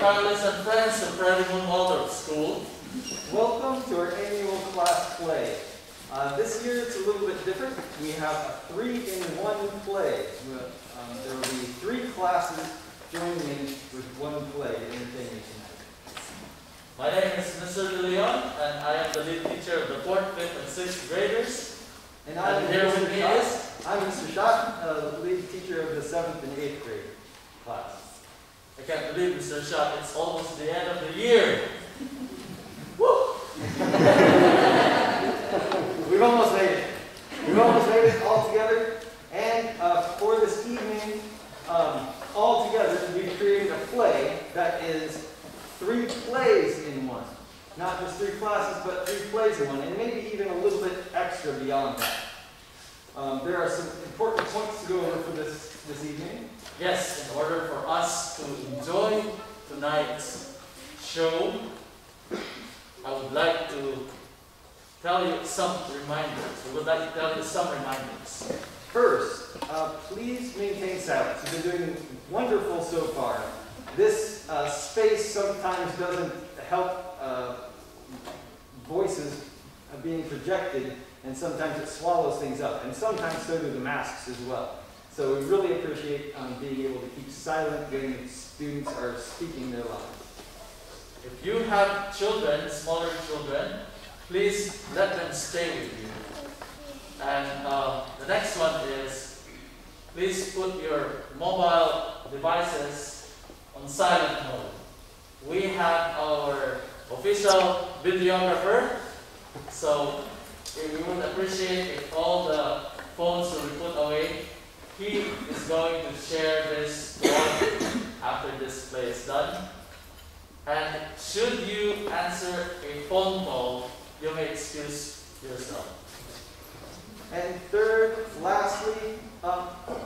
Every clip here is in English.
families and friends of Prairie Waldorf School. Welcome to our annual class play. This year it's a little bit different. We have a 3-in-1 play. There will be 3 classes joining in with one play to entertain you tonight. My name is Mr. De Leon, and I am the lead teacher of the 4th, 5th, and 6th graders. And I'm here with me is? I'm Mr. Schott, the lead teacher of the 7th and 8th grade class. I can't believe, Mr. Schott, it's almost the end of the year. Woo! We've almost made it. We've almost made it all together. And for this evening, all together, we've created a play that is 3 plays in one. Not just 3 classes, but 3 plays in one, and maybe even a little bit extra beyond that. There are some important points to go over for this evening. Yes, in order for us to enjoy tonight's show, I would like to tell you some reminders. We would like to tell you some reminders. First, please maintain silence. You've been doing wonderful so far. This space sometimes doesn't help voices being projected, and sometimes it swallows things up, and sometimes so do the masks as well. So we really appreciate being able to keep silent when the students are speaking their lines. If you have children, smaller children, please let them stay with you. And the next one is, please put your mobile devices on silent mode. We have our official videographer, so we would appreciate if all the phones will be put away. He is going to share this vlog after this play is done. And should you answer a phone call, you may excuse yourself. And third, lastly,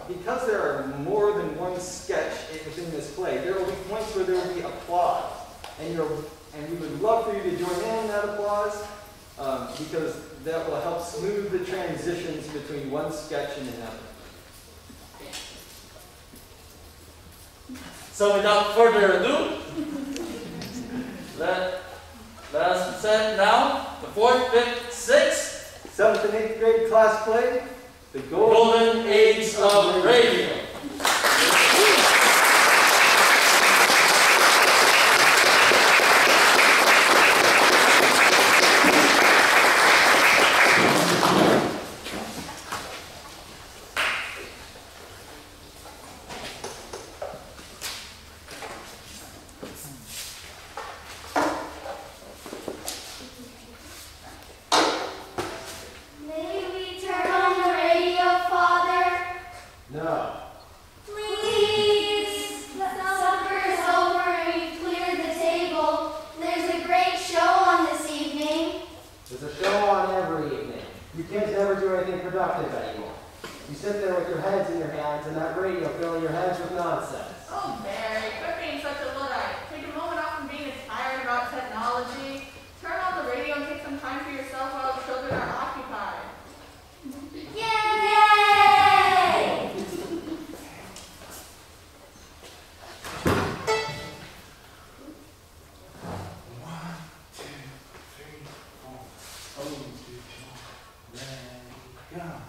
because there are more than one sketch within this play, there will be points where there will be applause. And we would love for you to join in that applause, because that will help smooth the transitions between one sketch and another. So without further ado, let us present now the 4th, 5th, 6th, 7th and 8th grade class play, The Golden Age of Radio. Yeah.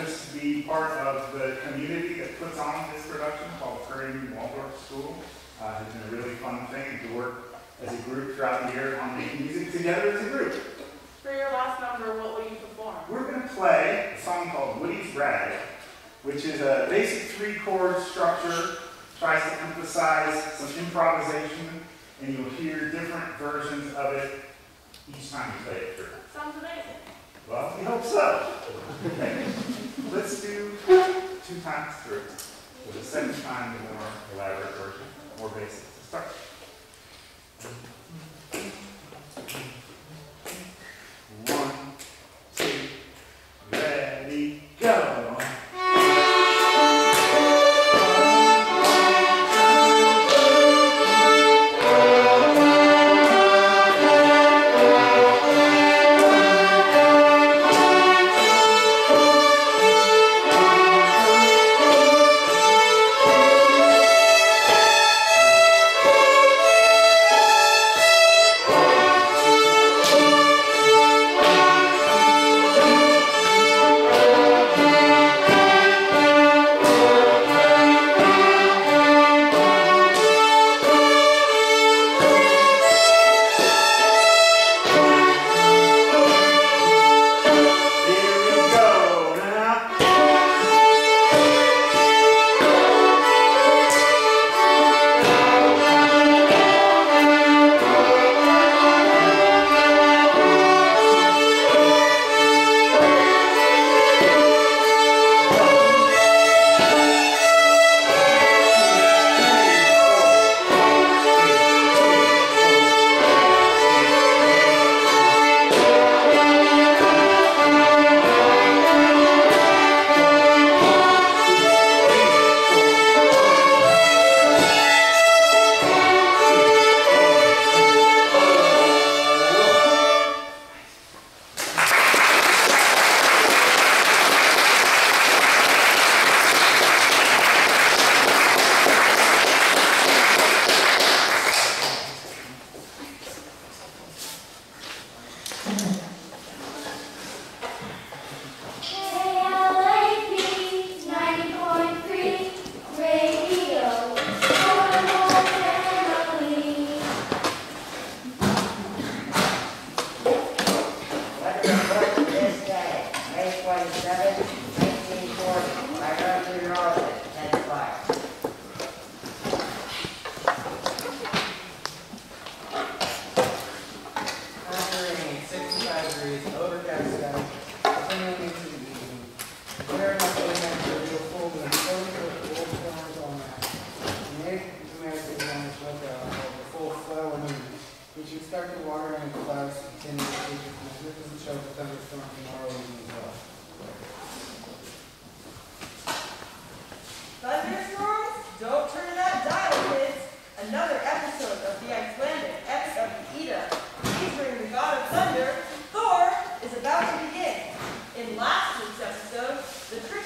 privileged to be part of the community that puts on this production called Prairie Waldorf School. It's been a really fun thing to work as a group throughout the year on making music together as a group. For your last number, what will you perform? We're going to play a song called Woody's Rag, which is a basic 3-chord structure, tries to emphasize some improvisation, and you'll hear different versions of it each time you play it through. Sounds amazing. Well, we hope so. Okay. Let's do 2 times through, with a second time the more elaborate version, more basic to start. 1, 2, ready, go. In last week's episode, the trick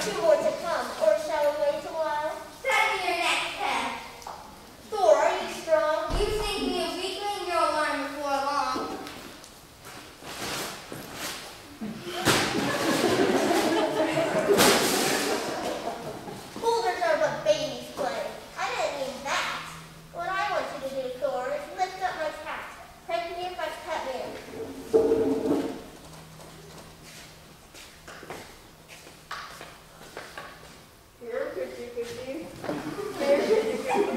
2 more to come, or shall we wait a while? Send me your next test. Thor, are you strong? You think me a weakling, you'll learn before long. Boulders are what babies play. I didn't mean that. What I want you to do, Thor, is lift up my cat. Pet me if I pet me. Here, kitty, kitty. Here, kitty, kitty.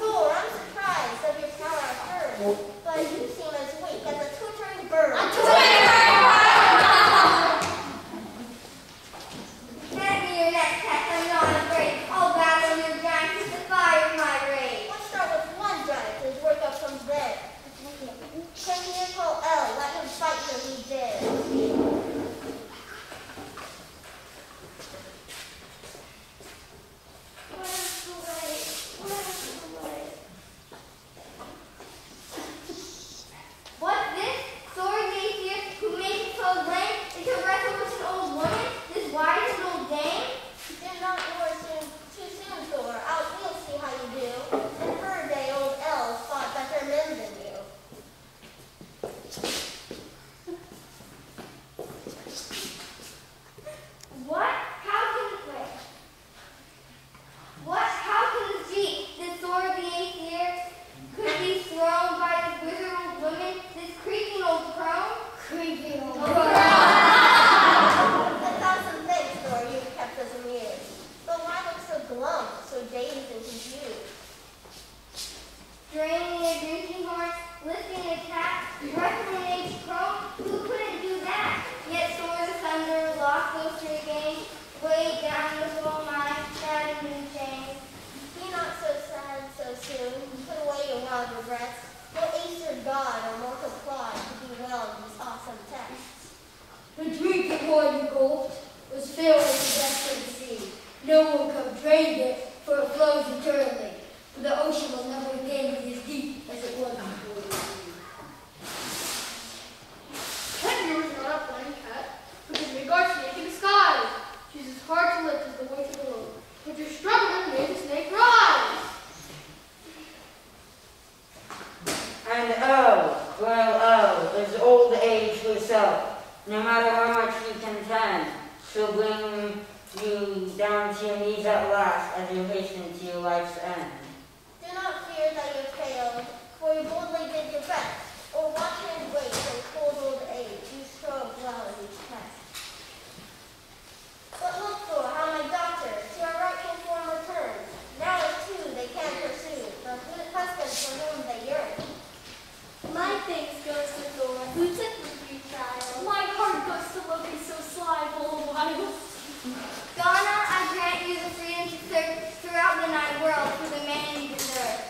Thor, I'm surprised of your power of courage, but you seem as weak as a twittering bird. Send me your next test, I'm not afraid. I'll battle your giants with the fire of my rage. Let's start with one giant and work up from there. Can you call L? Let him fight till he did. Where's the way? Where's the way? What's this? Sword Napier, who makes it so lame, is to wrestle with an old woman, this wise and old dame? Do not war too soon, Thor. We'll see how you do. In her day, old elves fought better men than you. What? How can it wait? What? How can this be? This sword of the 8th year could be thrown by this wizard old woman, this creaking old crone? Creaking old crone. 1,000 thanks, Thor. You've kept us amused. But why look so glum, so dazed and confused? Draining a drinking horn, lifting a cat, wrestling an aged crone? Who couldn't do that? Yet swords of thunder, lost those 3 games, weighed down the soul mind, shattered in chains. Be not so sad so soon. Put away your wild regrets. No Acer god or mortal plot to be well in these awesome texts. The drinking horn you gulped was filled with the depths of the sea. No one could drain it, for it flows eternally. For the ocean will never again be as deep as it was before the sea. 10 years not a plain cat, but in regards snake in disguise. She's as hard to lift as the weight of the load. But your struggling made the snake rise. And oh, well, oh, is old age herself. No matter how much you contend, she'll bring you down to your knees at last as you hasten to your life's end. Do not fear that you failed, for you boldly did your best. Or watch and wait till cold old age, you strove well in each test. But look, Thor, how my daughters to our rightful form returned. Now as 2 they can pursue the good husband for whom they yearn. My thanks goes to Thor, who took me for you, child. My heart goes to Loki, so sly, full of wiles. Donna, I grant you the freedom to search throughout the night world for the man you deserve.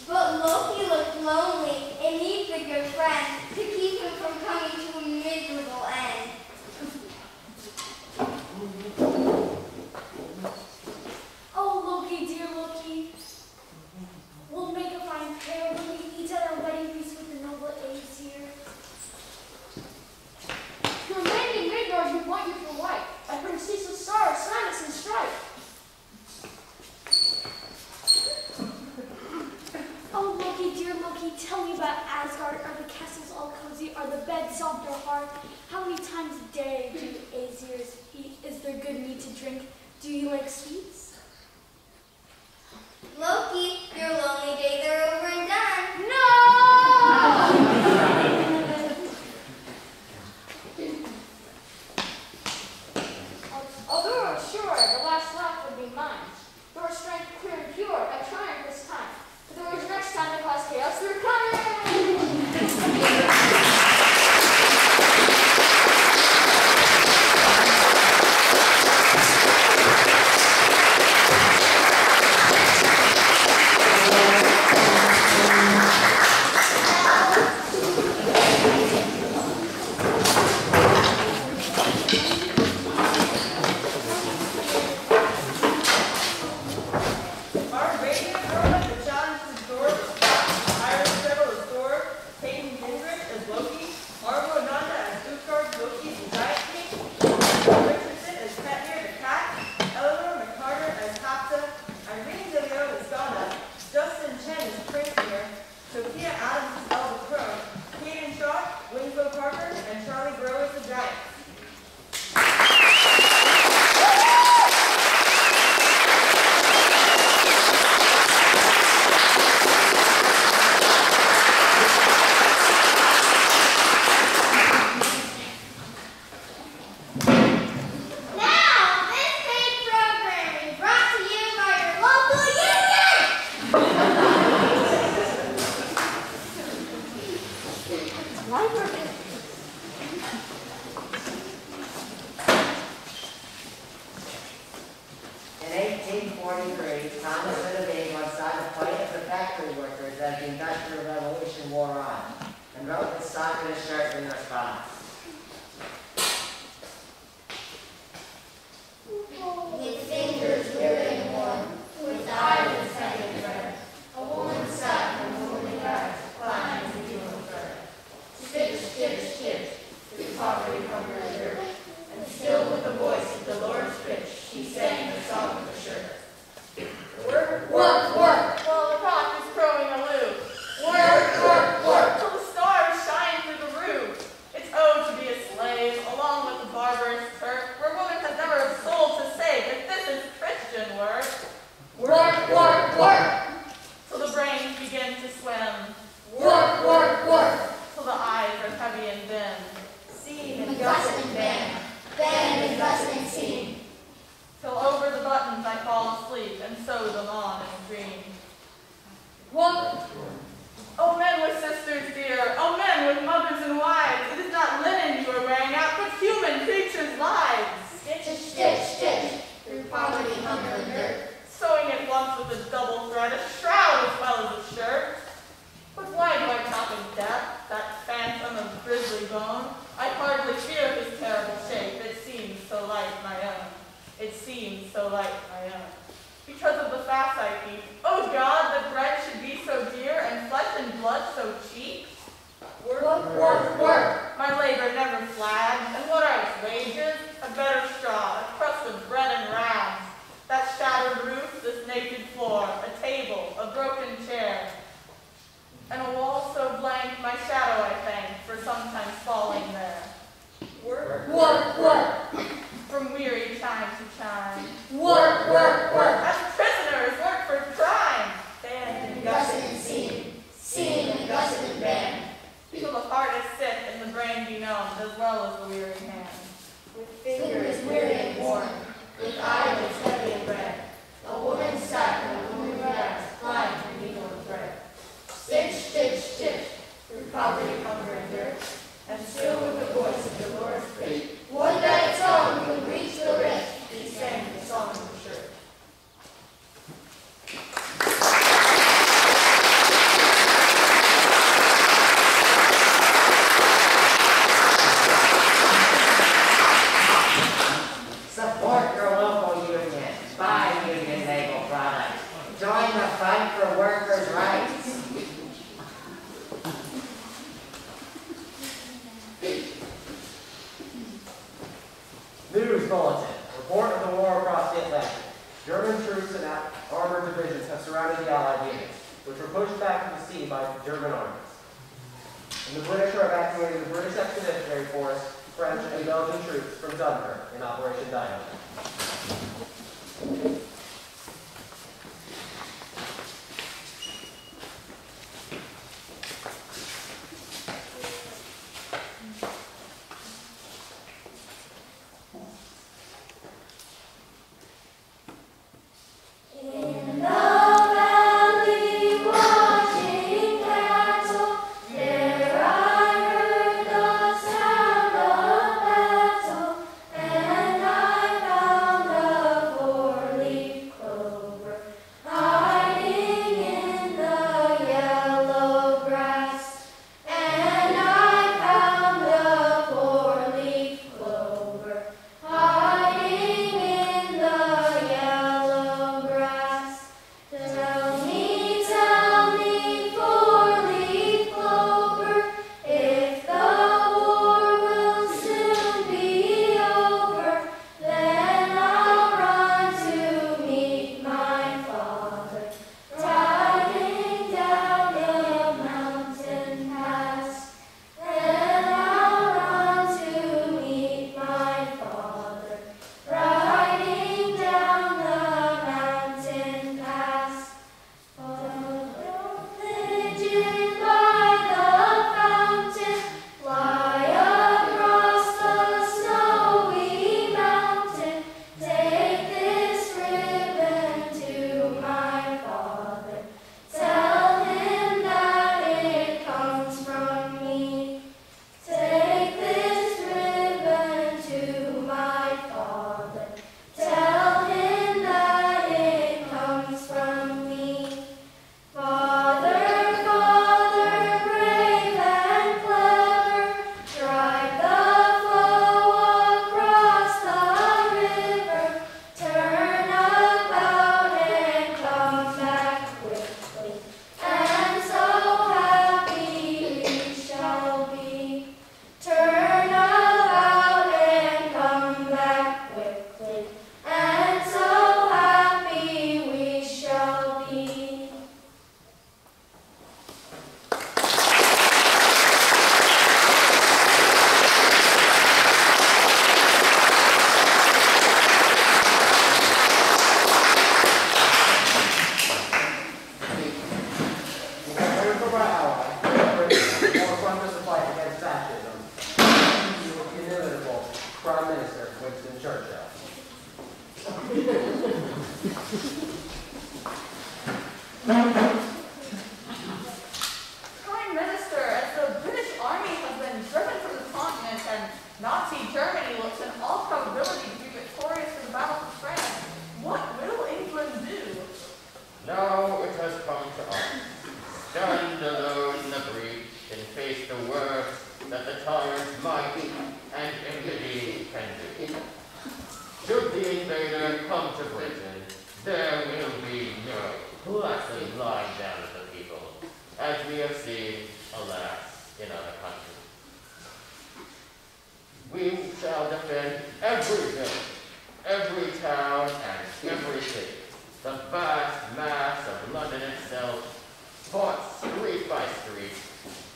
But Loki looked lonely and needs a good friend to keep him from coming to a miserable end. Oh, Loki, dear Loki, we'll make a fine pair when we eat at our wedding feast with the noble Aesir. Your lady Midgard would want you for wife. I heard ceaseless sorrow, sadness, and strife. Oh, Loki, dear Loki, tell me about Asgard. Are the castles all cozy? Are the beds soft or hard? How many times a day do Aesirs eat? Is there good meat to drink? Do you like sweets? Loki, your lonely days are over and done. No! Although sure, the last laugh would be mine. Your strength clear and pure, I triumph this time. But there was next time to cause chaos through coming. In 1843, Thomas Littlebeam was signed a plight of the factory workers as the Industrial Revolution wore on, and wrote his song in his shirt in response. With fingers weary and worn, with eyelids heavy and red, a woman sat in a lonely bed, crying to human bread. Stitch, stitch, stitch, through poverty, hunger, and dirt, and still with the voice of the Lord's pitch, she sang the song of the shirt. Work, work, work, While the cock is crowing aloof. work, work, work. Till the stars shine through the roof. It's owed to be a slave, along with the barbarous Turk, where woman has never a soul to say that this is Christian work. Work, work, work. Till the brains begin to swim. Work, work, work. Till the eyes are heavy and dim. Seam and gusset and band, band and gusset and seam. Till over the buttons I fall asleep and sew them on in a dream. Work, Oh, men with sisters dear, oh, men with mothers and wives, it is not linen you are wearing out, but human creatures' lives. stitch, stitch, stitch, through poverty, hunger, and dirt. Sewing it once with a double thread, a shroud as well as a shirt. But why do I talk of death, that phantom of grisly bone? I hardly fear his terrible shape, it seems so like my own. It seems so like my own. Because of the fast I keep. Oh God, that bread should be so dear, and flesh and blood so cheap. Work, work, work. My labor never flags, and what are its wages? A better straw, a crust of bread and rags. That shattered roof, this naked floor, a table, a broken chair, and a wall so blank, my shadow I thank for sometimes falling there. Work, work, work. From weary time to time. Work, work, work. As prisoners work for crime. Band and gusset and seam, seam and gusset and band. Till the heart is sick and the brain benumbed, as well as the weary hand. With fingers weary and worn, with eyelids heavy and red, a woman sat in a lonely bed, plying her needle and thread. Stitch, stitch, stitch, through poverty, hunger, and dirt, and still with the voice of the Lord's pitch, one that its song could reach the rich, he sang the song of the shirt. Support your local union. Buy union label products. Join the fight for workers' rights. News Bulletin. Report of the war across the Atlantic. German troops and armored divisions have surrounded the Allied units, which were pushed back to the sea by German armies. And the British are evacuating the British Expeditionary Force, French, and Belgian troops from Dunkirk in Operation Dynamite. In the valley watching cattle, there I heard the sound of battle, and I found the stand alone in the breach and face the worst that the tyrant's might and impunity can do. Should the invader come to Britain, there will be no blessing lying down at the people, as we have seen, alas, in other countries. We shall defend every village, every town, and every city. The vast mass of London itself, fought street by street,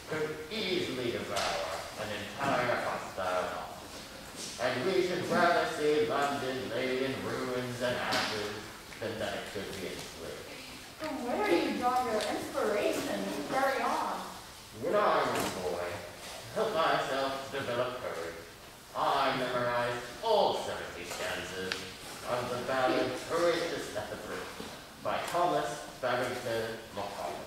could easily devour an entire hostile army. And we should rather see London laid in ruins and ashes than that it should be enslaved. From where do you draw your inspiration to carry on? When I was a boy, to help myself to develop courage, I memorized all 70 stanzas of the ballad Courageous at the Bridge by Thomas Babington Macaulay.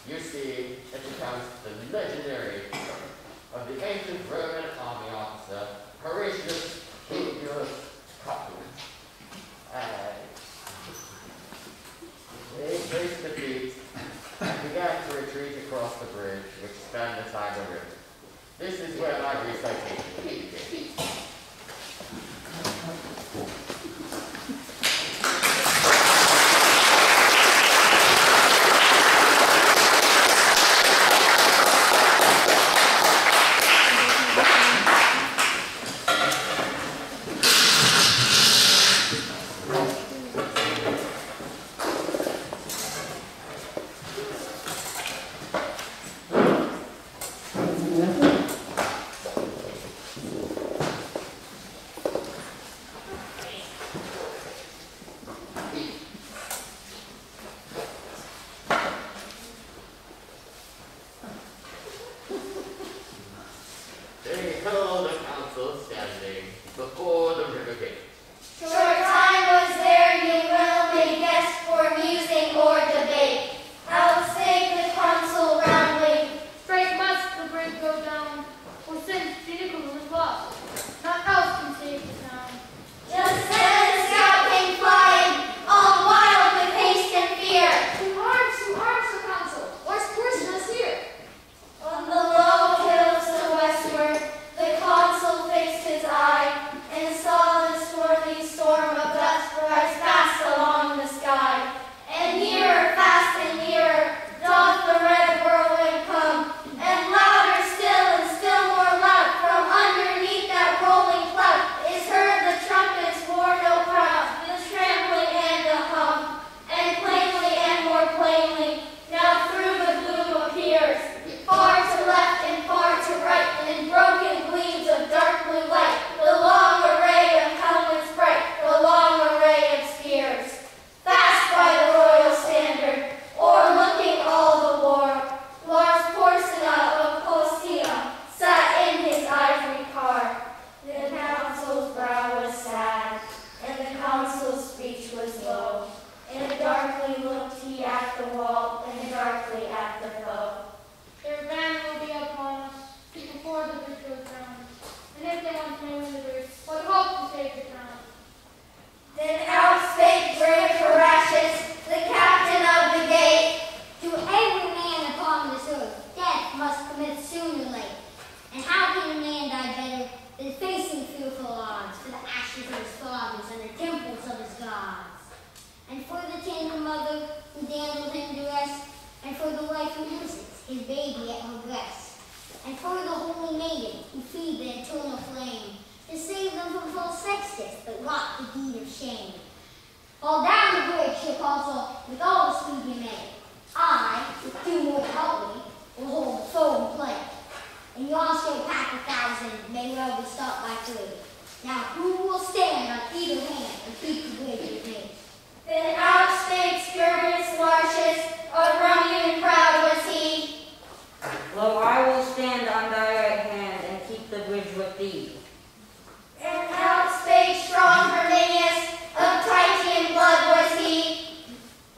You see, it recounts the legendary story of the ancient Roman army officer Horatius Publius Cottbus. They faced defeat and began to retreat across the bridge which spanned the Tiber River. This is where my recitation begins.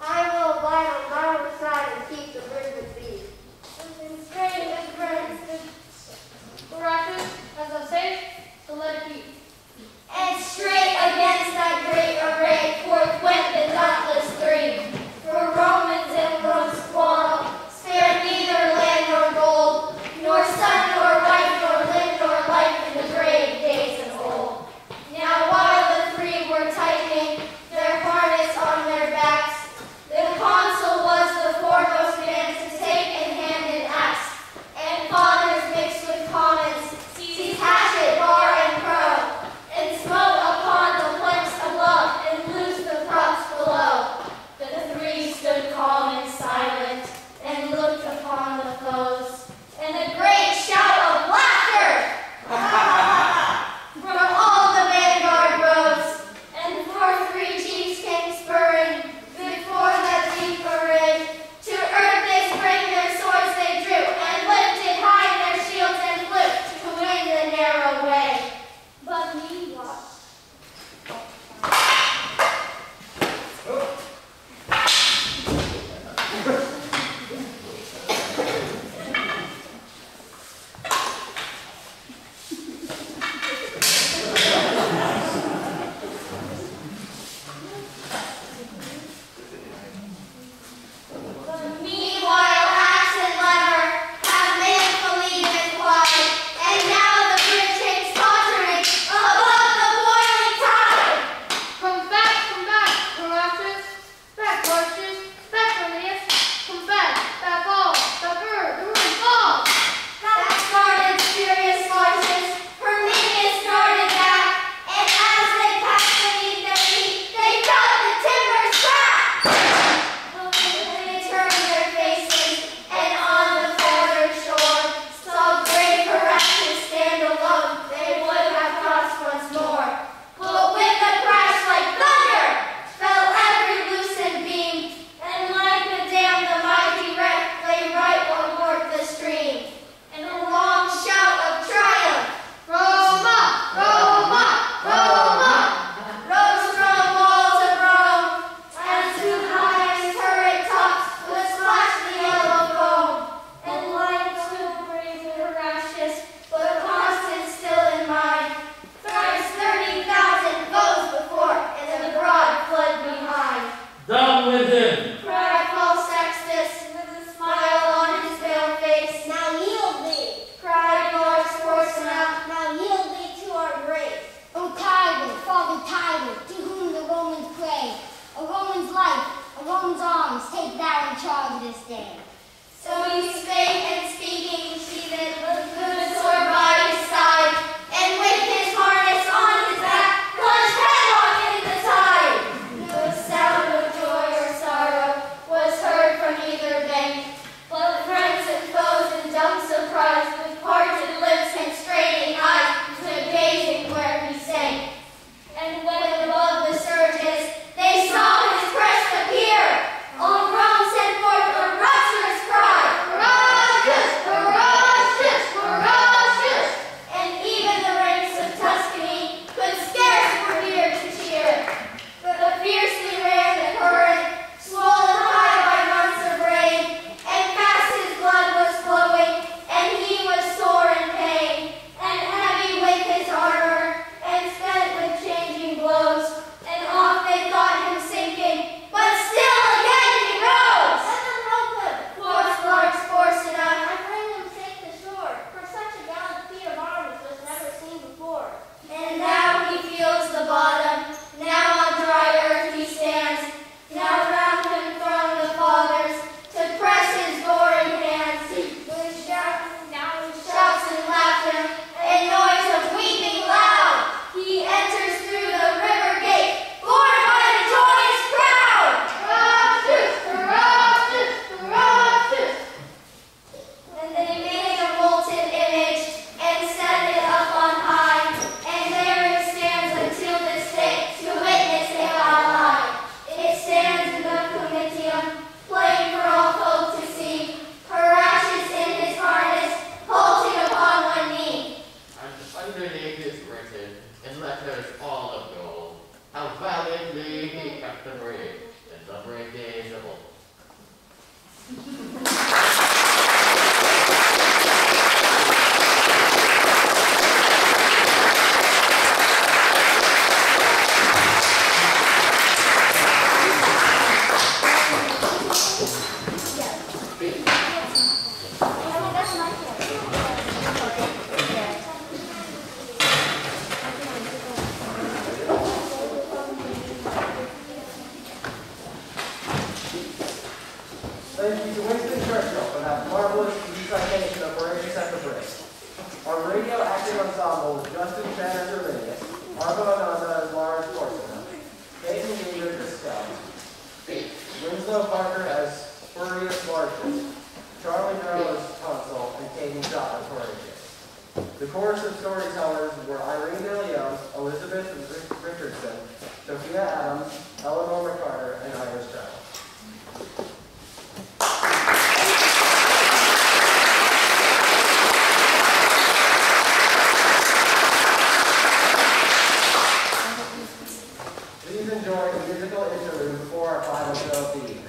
I will abide on thy side and keep the bridge with thee. Our radioactive ensemble is Justin Tanner Gervais, Arvo Ananda as Lawrence Porcelain, Jason Yeager as Scout, Winslow Parker as Spurious Larches, Charlie Merrill as Consul, and Katie Shaw as Horatius. The chorus of storytellers were Irene DeLeon, Elizabeth Richardson, Sophia Adams, Eleanor McCarter, and Iris Travis. Please enjoy the musical interlude before our final show of the evening.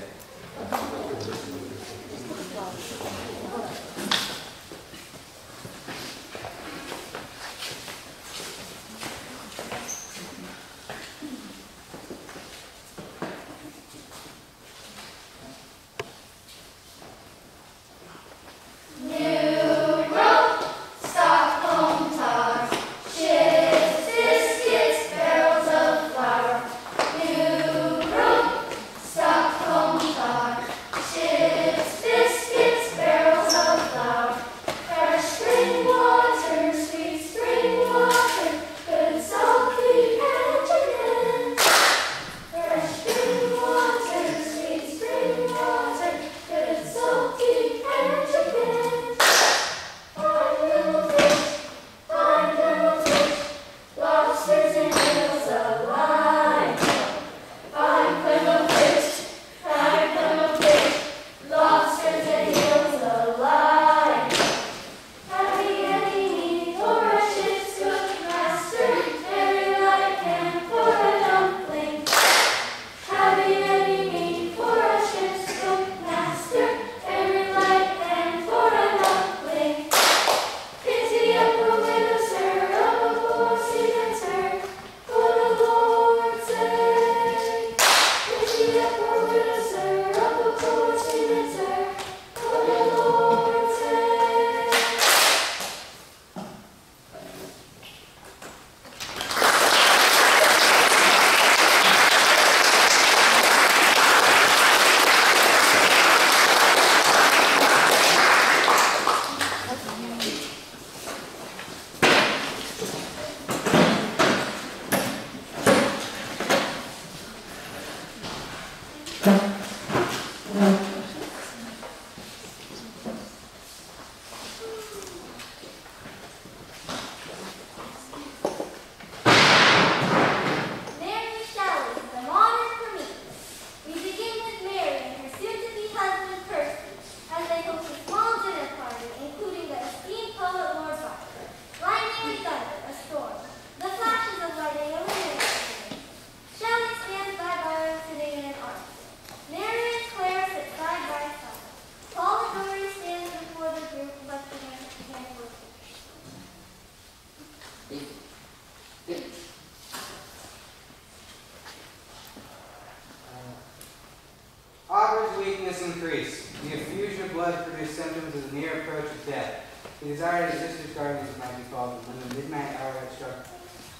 Aubrey's weakness increased. The effusion of blood produced symptoms of the near approach of death. He desired his sister's guardians, as might be called, when the midnight hour had struck.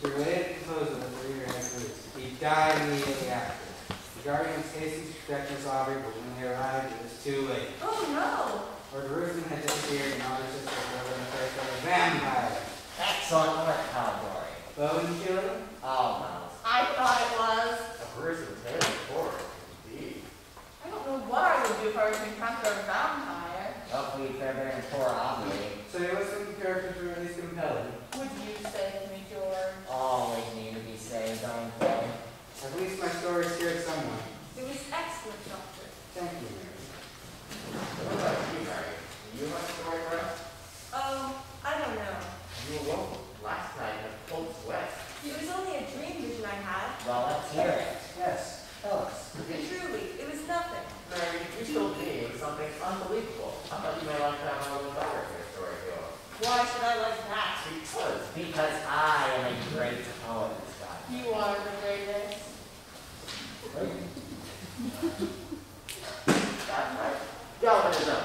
The related proposal that the reader has released. He died immediately after. The guardians hastened to protect Miss Aubrey, but when they arrived, it was too late. Oh no! Lord Ruthven had disappeared, and Aubrey's sister was in the face of a vampire. Excellent work, cowboy. Bone killing? Almost. I thought it was. A gruesome tale of horror, indeed. I don't know what I would do if I were to encounter a vampire. Hopefully Fairbairn and poor Aubrey. So your listening characters were at least compelling. Would you save me, George? Always need to be saved, don't they? At least my story scared someone. It was excellent, Doctor. Thank you, Mary. What about you, Mary? Do you have a story for us? I don't know. You awoke last night in a cold sweat. It was only a dream vision I had. Well, let's hear it. Yes, tell us. Truly, it was nothing. Mary, you still being something unbelievable. I thought you may like to have a little better for your story, George. Why should I like that? Because I am a great poet, Scott. You are the greatest. That's right. Galvanism.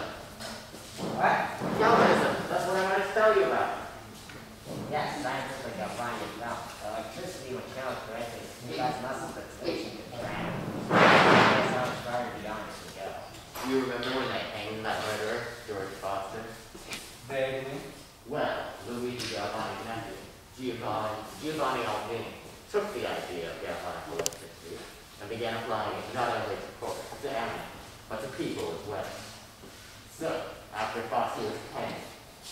What? Galvanism. That's what I wanted to tell you about. Yes, scientifically defined as well. Electricity which channels correctly stimulates muscles that station contract. That's how far beyond it can go. You remember when they hanged that murderer, George Foster? Vaguely. Well, Luigi Galvani's nephew, Giovanni Albini, took the idea of galvanic electricity and began applying it not only to animals, but to people as well. So, after Foxy was hanged,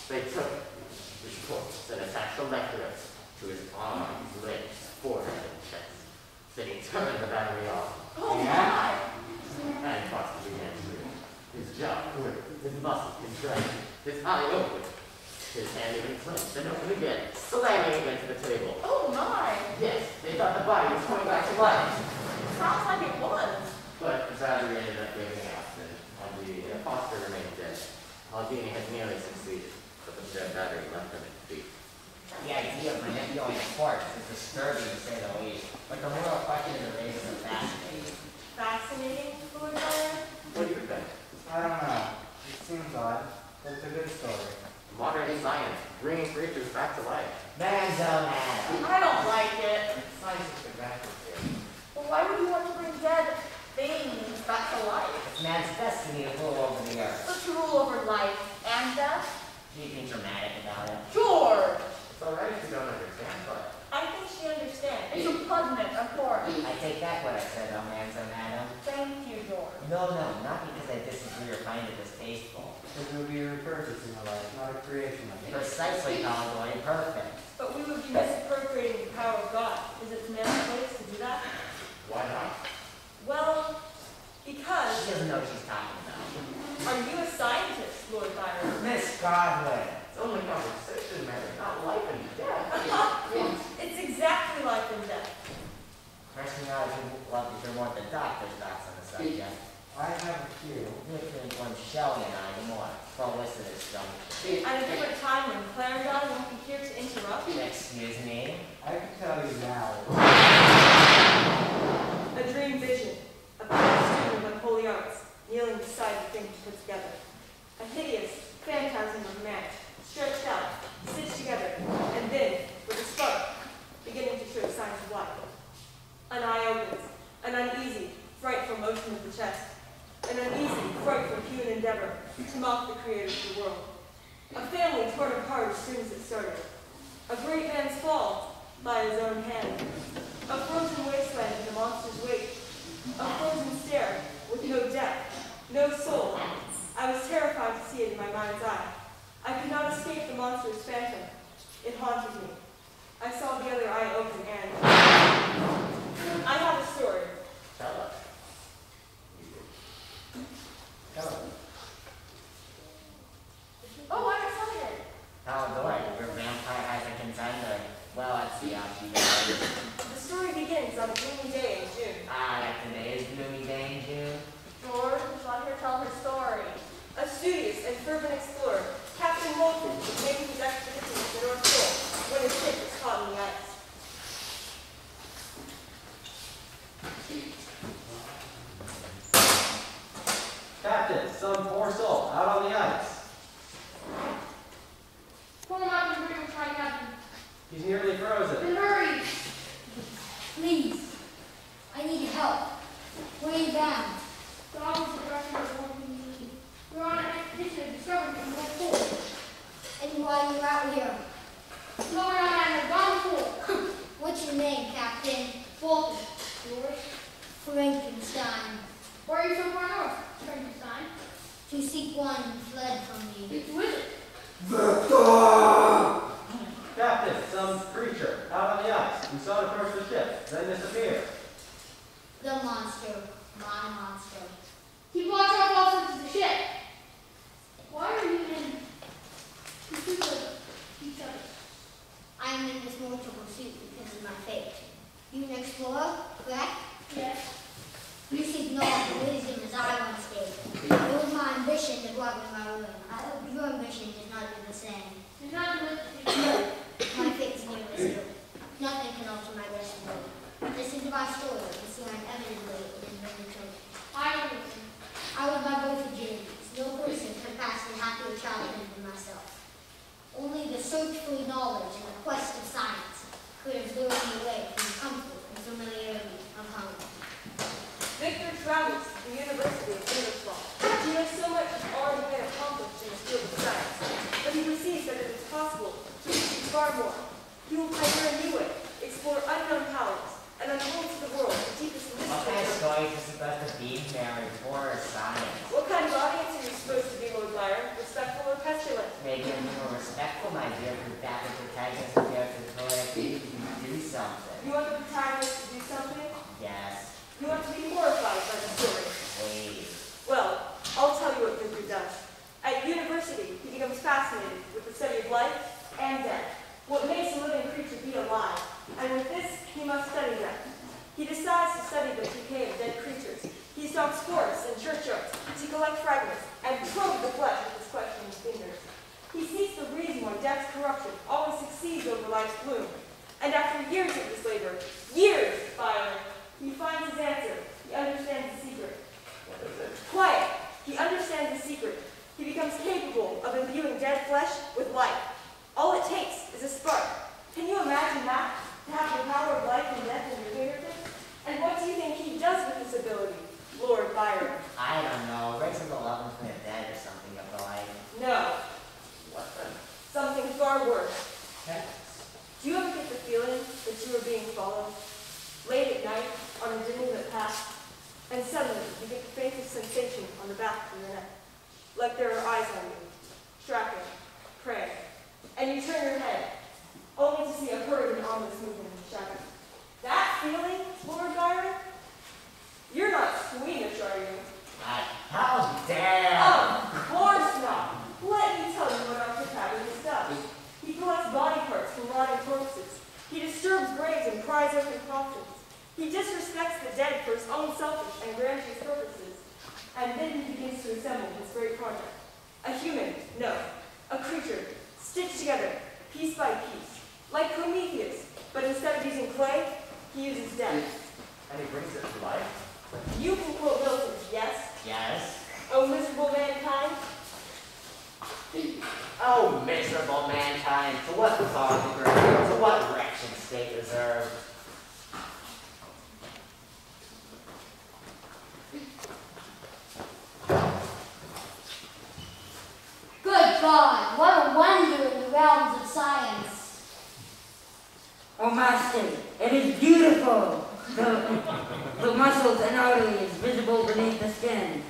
they took his corpse and attached electrodes to his arms, legs, forehead, and chest. Then he turned the battery off. Oh my! And Foxy began to breathe. His jaw quivered, his muscles contracted, his eye opened. His hand even clenched and opened again, slamming against the table. Oh my! Yes, they thought the body was coming back to life. Sounds like it was. But the battery ended up giving out, and the imposter remained dead. Albini had nearly succeeded, but the dead battery left him in peace. The idea of manipulating a corpse is disturbing to say the least, but the moral question it raises is fascinating. Fascinating, Lord Byron? What do you think? I don't know. It seems odd, but it's a good story. Modern science, bringing creatures back to life. Man's own man. I don't like it. Science is the backwards here. Well, why would you want to bring dead things back to life? It's man's destiny to rule over the earth. But to rule over life and death? Do you think dramatic about it? George! It's alright if you don't understand, but I think she understands. It's repugnant, abhorrent. I take back what I said on man's own Adam. Thank you, George. No, not because I disagree or find it distasteful. It would be a repurposing of life, not a creation of it. Precisely, Colin, perfect. But we would be misappropriating the power of God. Is it man's place to do that? why not? Well, because... She doesn't know what she's talking about. Are you a scientist, Lord Byron? Miss Godwin. It's only conversation, man, not life and death. It's exactly life and death. Question out if you want the doctor's thoughts on the subject. I have a few. Different one Shelley and I, the more felicitous junction. At a different time when Clarendon won't be here to interrupt. Excuse me? I can tell you now. A dream vision. A pure student of unholy arts, kneeling beside the thing to put together. A hideous phantasm of man, stretched out, stitched together, and then, with a spark, beginning to show signs of life. An eye opens, an uneasy, frightful motion of the chest, an uneasy, frightful human endeavor to mock the creator of the world. A family torn apart as soon as it started. A great man's fall by his own hand. A frozen wasteland in the monster's wake. A frozen stare with no depth, no soul. I was terrified to see it in my mind's eye. I could not escape the monster's phantom. It haunted me. I saw the other eye open and... I have a story. Tell us. Oh, I'm excited. Oh, boy, your vampire has a contender. Well, let's see how she does. The story begins on a gloomy day in June. Ah, like today's gloomy day in June. George, let her tell her story. A studious and fervent explorer, Captain Bulletin, was making his expedition to the North Pole when his ship was caught in the ice. Captain, some poor soul, out on the ice. Pull him up and bring him to my captain. He's nearly frozen. Then hurry. Please, I need help. Where are you bound? The officer director is wanting me. We're on an expedition to discover the North Pole. And why are you out here? Lower down and have gone before. What's your name, Captain? Bolton. Yours? Frankenstein. Why are you so far north, Frankenstein? To seek one who fled from me. Who is it? Captain, some creature, out on the ice. We saw it approach the ship, then disappear. The monster. My monster. Keep watch out also to the ship. Why are you in pursuit of each other? I am in this mortal pursuit because of my fate. You an explorer, correct? Yes. You seek knowledge and wisdom as I once did. It was my ambition that brought me my ruin. I hope your ambition does not do the same. You're not the My fate is nearly sealed. Nothing can alter my destiny. Listen to my story and see I'm evidently in vindication. I don't listen. I was by both virginities. No person could pass a happier childhood than myself. Only the search for knowledge and the quest of science could have lured me away from the comfort and familiarity of home. Victor travels to the University of Ingersoll. He knows so much has already been accomplished in the field of science, but he perceives that it is possible to far more. He will pioneer a new way, explore unknown powers, and unfold to the world the deepest What kind of mysteries. stories are supposed to be there in horror science? What kind of audience are you supposed to be, Lord Byron? Respectful or petulant? Maybe a little more respectful, my dear, because that the protagonist will go to the poetic to do something. You want the protagonist to do something? Yes, You want to be horrified by the story? please. Well, I'll tell you what Victor does. At university, he becomes fascinated with the study of life and death. What makes a living creature be alive? And with this, he must study them. He decides to study the decay of dead creatures. He stalks forests and churchyards to collect fragments and probe the flesh with his questioning fingers. He seeks the reason why death's corruption always succeeds over life's bloom. And after years of this labor, years, Byron, he finds his answer. He understands the secret. What is it? Quiet. He understands the secret. He becomes capable of imbuing dead flesh with life. All it takes is a spark. Can you imagine that? To have the power of life and death in your fingertips? And what do you think he does with this ability, Lord Byron? I don't know, raising the loving from the dead or something of the like. No, What then? something far worse. Heavens. Do you ever get the feeling that you are being followed? Late at night, on a dimly-lit path, and suddenly you get the faintest sensation on the back of your neck, like there are eyes on you, tracking, praying, and you turn your head, only to see a hurried and ominous movement in the shadows. That feeling, Lord Byron? You're not squeamish, are you? How dare! Of course not! Let me tell you what our protagonist does. He collects body parts from rotting corpses. He disturbs graves and pries open coffins. He disrespects the dead for his own selfish and grandiose purposes. And then he begins to assemble his great project. A human, no, a creature, stitched together, piece by piece, like Prometheus, but instead of using clay, he uses death. And he brings it to life? You can quote Bulletin, yes? Yes? O miserable mankind? Oh, miserable mankind, to what cause the grave, to what wretched state reserved? Good God, what a wonder in the realms of science. Oh, Master, it is beautiful. The muscles and arteries visible beneath the skin.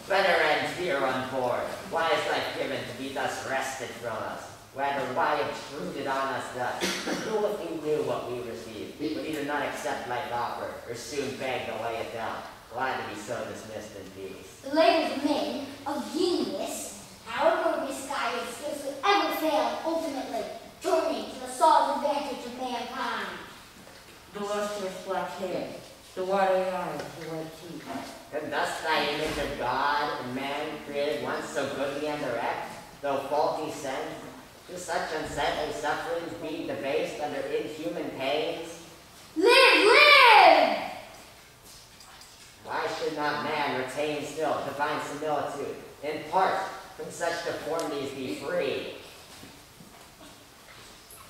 Better end here on board. Why is life given to be thus wrested from us? Rather, why obtruded on us thus? Who, if we knew what we received, would either not accept life offered, or soon beg to lay it down, glad to be so dismissed in peace. The labors of men, of genius, however misguided, scarcely ever fail, ultimately turning to the solid advantage of mankind. The lustrous black hair, the watery eyes, the white teeth. And thus thy image of God and man created once so goodly and erect, though faulty sent, to such unsightly sufferings be debased under inhuman pains? Live! Why should not man retain still divine similitude, in part from such deformities be free?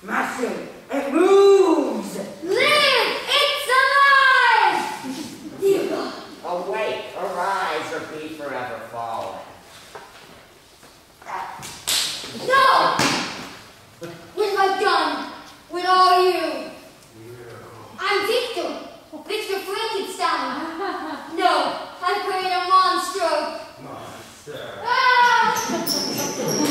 Master, it moves! Live! It's alive! Dear God. Awake, arise, or be forever fallen. No! What have I done with all you? I'm Victor. Victor Frankenstein. No, I'm creating a monster. Monster. Ah!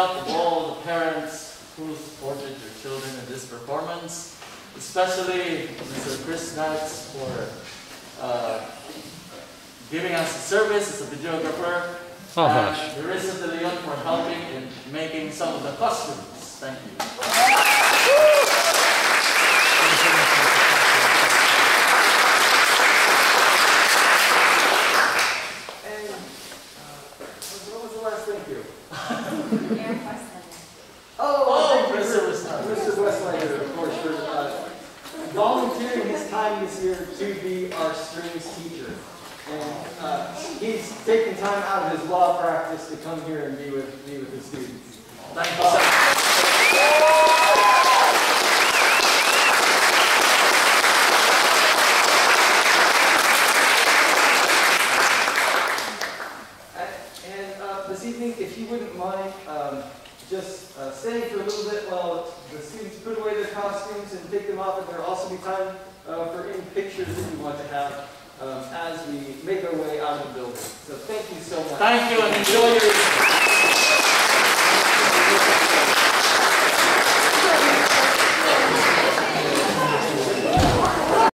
behalf of all the parents who supported your children in this performance, especially Mr. Chris Knotts for giving us the service as a videographer, and Marissa De Leon for helping in making some of the costumes. Thank you. And what was the last thank you? Mr. Westlander, of course, for volunteering his time this year to be our strings teacher. And he's taken time out of his law practice to come here and be with his students. Thank you so much. This evening, if you wouldn't mind just staying for a little bit while the students put away their costumes and take them off, and there will also be time for any pictures that you want to have as we make our way out of the building. So thank you so much. Thank you and enjoy your evening.